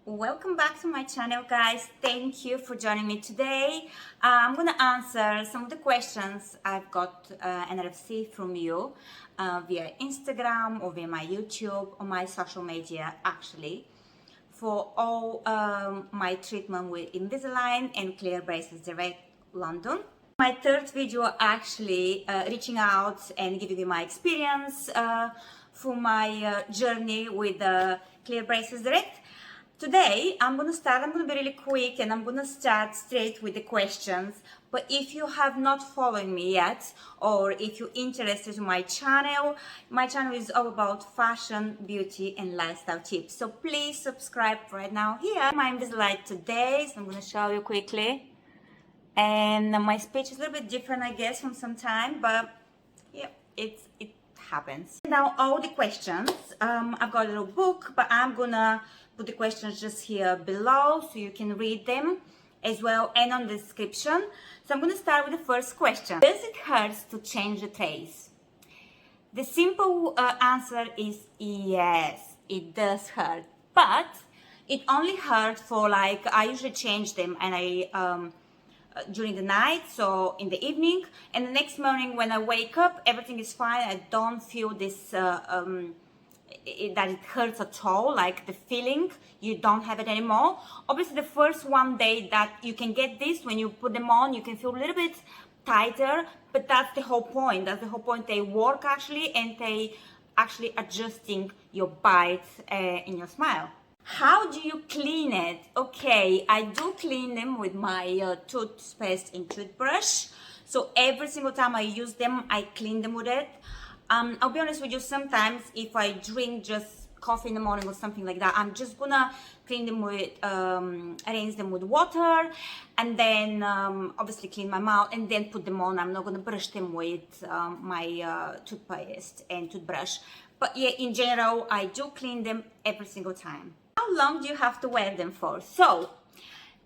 Welcome back to my channel, guys. Thank you for joining me today. I'm gonna answer some of the questions I've got and I've received from you via Instagram or via my YouTube or my social media, actually, for all my treatment with Invisalign and Clear Braces Direct London. My third video, actually reaching out and giving you my experience for my journey with Clear Braces Direct. Today, I'm going to be really quick and I'm going to start straight with the questions. But if you have not followed me yet, or if you're interested in my channel is all about fashion, beauty and lifestyle tips. So please subscribe right now here. My Invisalign today, so I'm going to show you quickly. And my speech is a little bit different, I guess, from some time, but yeah, it happens. Now all the questions, I've got a little book, but I'm gonna put the questions just here below so you can read them as well, and on the description. So I'm gonna start with the first question. Does it hurt to change the trays? The simple answer is yes, it does hurt, but it only hurts for like, I usually change them and I during the night, so in the evening, and the next morning when I wake up, everything is fine. I don't feel this that it hurts at all, like the feeling, you don't have it anymore. Obviously the first one day that you can get this, when you put them on, you can feel a little bit tighter, but that's the whole point. They work actually, and they actually adjusting your bite in your smile. How do you clean it? Okay, I do clean them with my toothpaste and toothbrush. So every single time I use them, I clean them with it. I'll be honest with you, sometimes if I drink just coffee in the morning or something like that, I'm just gonna clean them with, rinse them with water, and then obviously clean my mouth and then put them on. I'm not gonna brush them with my toothpaste and toothbrush. But yeah, in general, I do clean them every single time. How long do you have to wear them for? So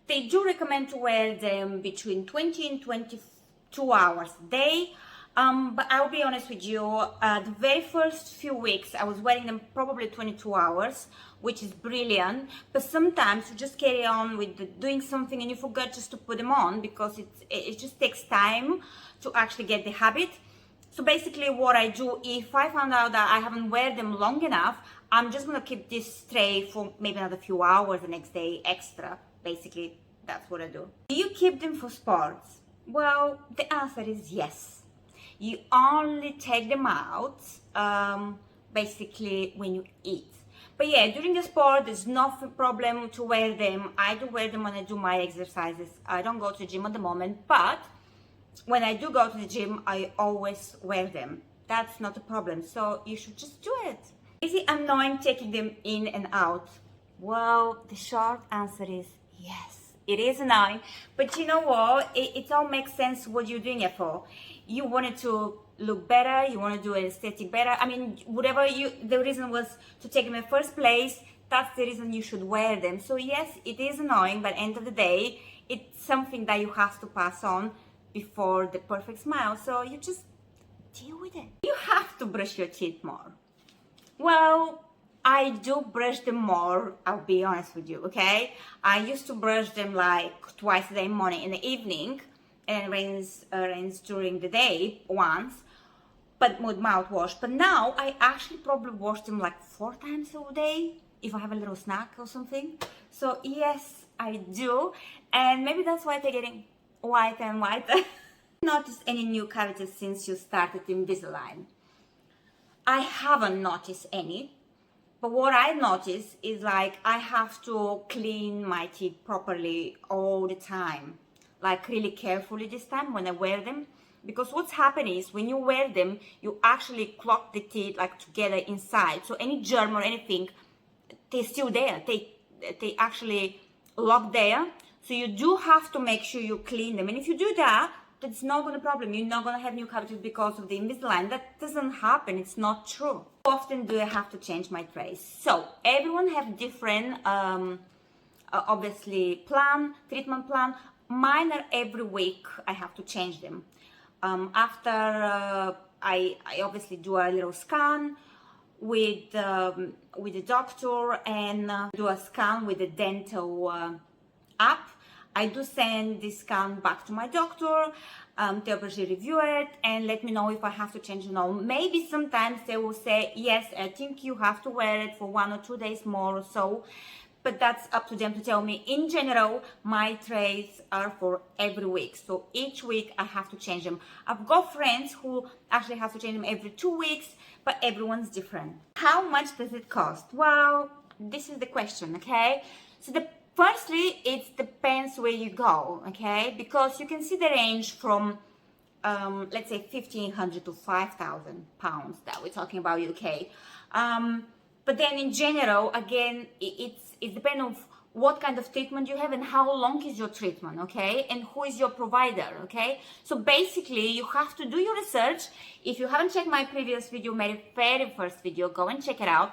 they do recommend to wear them between 20 and 22 hours a day. But I'll be honest with you, the very first few weeks I was wearing them probably 22 hours, which is brilliant. But sometimes you just carry on with doing something and you forget just to put them on, because it just takes time to actually get the habit. So basically what I do, if I found out that I haven't wear them long enough, I'm just gonna keep this tray for maybe another few hours the next day extra. Basically, that's what I do. Do you keep them for sports? Well, the answer is yes. You only take them out basically when you eat. But yeah, during the sport, there's no problem to wear them. I do wear them when I do my exercises. I don't go to the gym at the moment, but when I do go to the gym, I always wear them. That's not a problem, so you should just do it. Is it annoying taking them in and out? Well, the short answer is yes, it is annoying, but you know what? It all makes sense what you're doing it for. You wanted to look better, you want to do aesthetic better. I mean, whatever the reason was to take them in the first place, that's the reason you should wear them. So yes, it is annoying, but at the end of the day, it's something that you have to pass on before the perfect smile. So you just deal with it. You have to brush your teeth more. Well, I do brush them more, I'll be honest with you, okay? I used to brush them like twice a day, morning and the evening, and rinse during the day once, but with mouthwash. But now I actually probably wash them like 4 times a day if I have a little snack or something. So yes, I do, and maybe that's why they're getting whiter and whiter. Noticed any new cavities since you started Invisalign? I haven't noticed any, but what I noticed is like I have to clean my teeth properly all the time, like really carefully this time when I wear them, because what's happening is when you wear them, you actually clog the teeth like together inside, so any germ or anything, they're still there, they actually lock there. So you do have to make sure you clean them, and if you do that, it's not going to problem. You're not going to have new cavities because of the Invisalign. That doesn't happen. It's not true. How often do I have to change my trays? So everyone have different, obviously, treatment plan. Mine are every week. I have to change them. After I obviously do a little scan with with the doctor and do a scan with the dental app. I do send this scan back to my doctor. They'll usually review it and let me know if I have to change or no. Maybe sometimes they will say, yes, I think you have to wear it for 1 or 2 days more or so. But that's up to them to tell me. In general, my trays are for every week. So each week I have to change them. I've got friends who actually have to change them every 2 weeks, but everyone's different. How much does it cost? Well, this is the question, okay? So firstly, it depends where you go, okay? Because you can see the range from, let's say, 1,500 to 5,000 pounds that we're talking about UK. But then in general, again, it depends on what kind of treatment you have and how long is your treatment, okay? And who is your provider, okay? So basically, you have to do your research. If you haven't checked my previous video, my very first video, go and check it out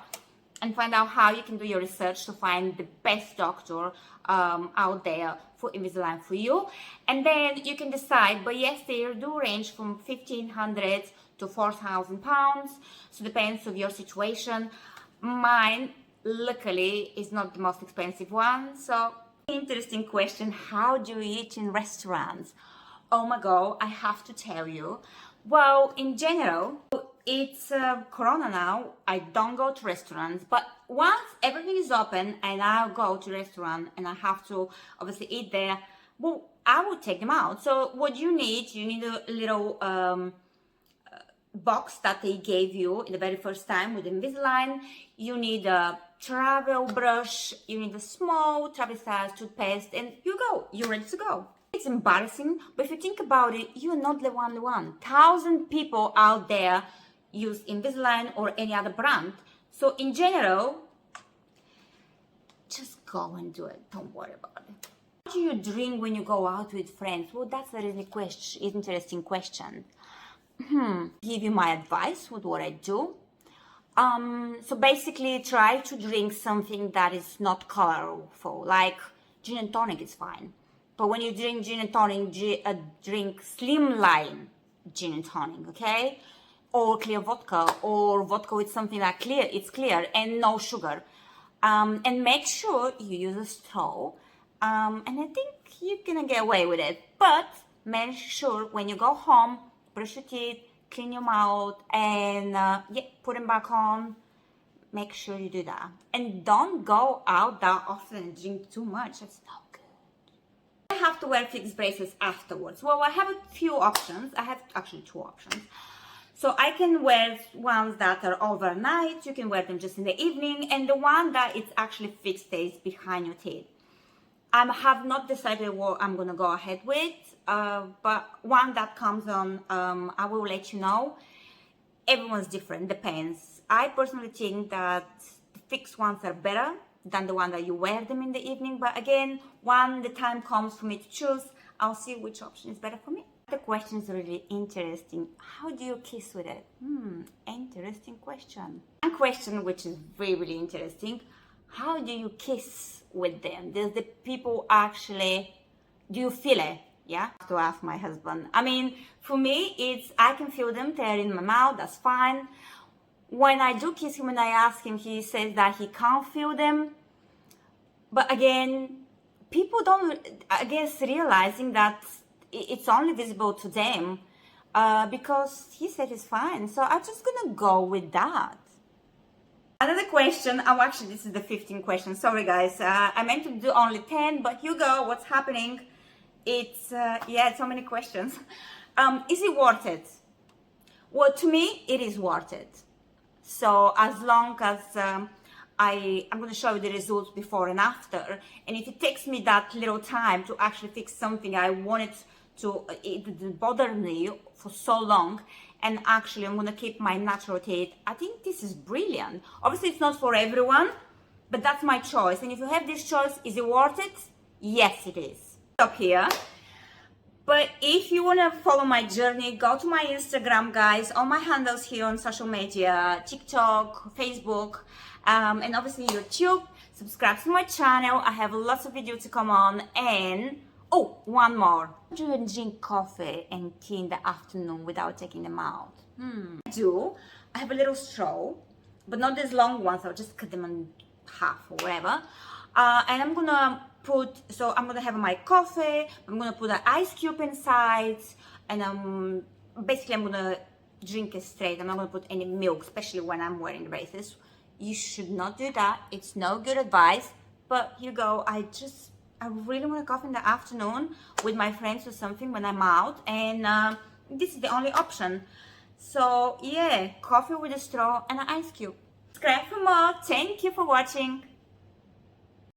and find out how you can do your research to find the best doctor out there for Invisalign for you. And then you can decide, but yes, they do range from 1,500 to 4,000 pounds. So depends on your situation. Mine, luckily, is not the most expensive one. So, interesting question. How do you eat in restaurants? Oh my God, I have to tell you. Well, in general, it's Corona now. I don't go to restaurants, but once everything is open and I'll go to restaurant and I have to obviously eat there, well, I will take them out. So what you need a little box that they gave you in the very first time with Invisalign. You need a travel brush, you need a small travel size toothpaste, and you're ready to go. It's embarrassing, but if you think about it, you're not the only one. 1,000 people out there use Invisalign or any other brand. So in general, just go and do it. Don't worry about it. What do you drink when you go out with friends? Well, that's a really interesting question. Give you my advice with what I do. So basically try to drink something that is not colorful, like gin and tonic is fine. But when you drink gin and tonic, drink slimline gin and tonic, okay? Or clear vodka, or vodka with something like it's clear and no sugar. And make sure you use a straw. And I think you're gonna get away with it. But make sure when you go home, brush your teeth, clean your mouth, and put them back on. Make sure you do that. And don't go out that often and drink too much. It's not good. I have to wear fixed braces afterwards. Well, I have a few options. I have actually 2 options. So I can wear ones that are overnight. You can wear them just in the evening. And the one that it's actually fixed stays behind your teeth. I have not decided what I'm going to go ahead with, but one that comes on, I will let you know. Everyone's different, depends. I personally think that the fixed ones are better than the one that you wear them in the evening, but again, when the time comes for me to choose, I'll see which option is better for me. The question is really interesting. How do you kiss with it? Interesting question. One question which is really, really interesting. How do you kiss with them? Does the people actually, do you feel it? Yeah, I have to ask my husband. I mean, for me, I can feel them, they're in my mouth, that's fine. When I do kiss him and I ask him, he says that he can't feel them. But again, people don't, I guess, realizing that it's only visible to them because he said it's fine. So I'm just gonna go with that. Another question, actually this is the 15th question, sorry guys, I meant to do only 10, but Hugo, what's happening? It's so many questions. Is it worth it? Well, to me, it is worth it. So as long as I'm going to show you the results before and after, and if it takes me that little time to actually fix something I wanted to, it bothered me for so long, and actually I'm going to keep my natural teeth, I think this is brilliant. Obviously it's not for everyone, but that's my choice. And if you have this choice, is it worth it? Yes, it is. Stop here. But if you want to follow my journey, go to my Instagram, guys, all my handles here on social media, TikTok, Facebook, and obviously YouTube. Subscribe to my channel. I have lots of videos to come on. And oh, one more. Do you drink coffee and tea in the afternoon without taking them out? I do. I have a little straw but not these long ones. I'll just cut them in half or whatever. And I'm gonna I'm gonna have my coffee. I'm gonna put an ice cube inside, and basically I'm gonna drink it straight. I'm not gonna put any milk, especially when I'm wearing braces. You should not do that. It's no good advice. But here you go. I really want a coffee in the afternoon with my friends or something when I'm out, and this is the only option. So yeah, coffee with a straw and an ice cube. Subscribe for more. Thank you for watching.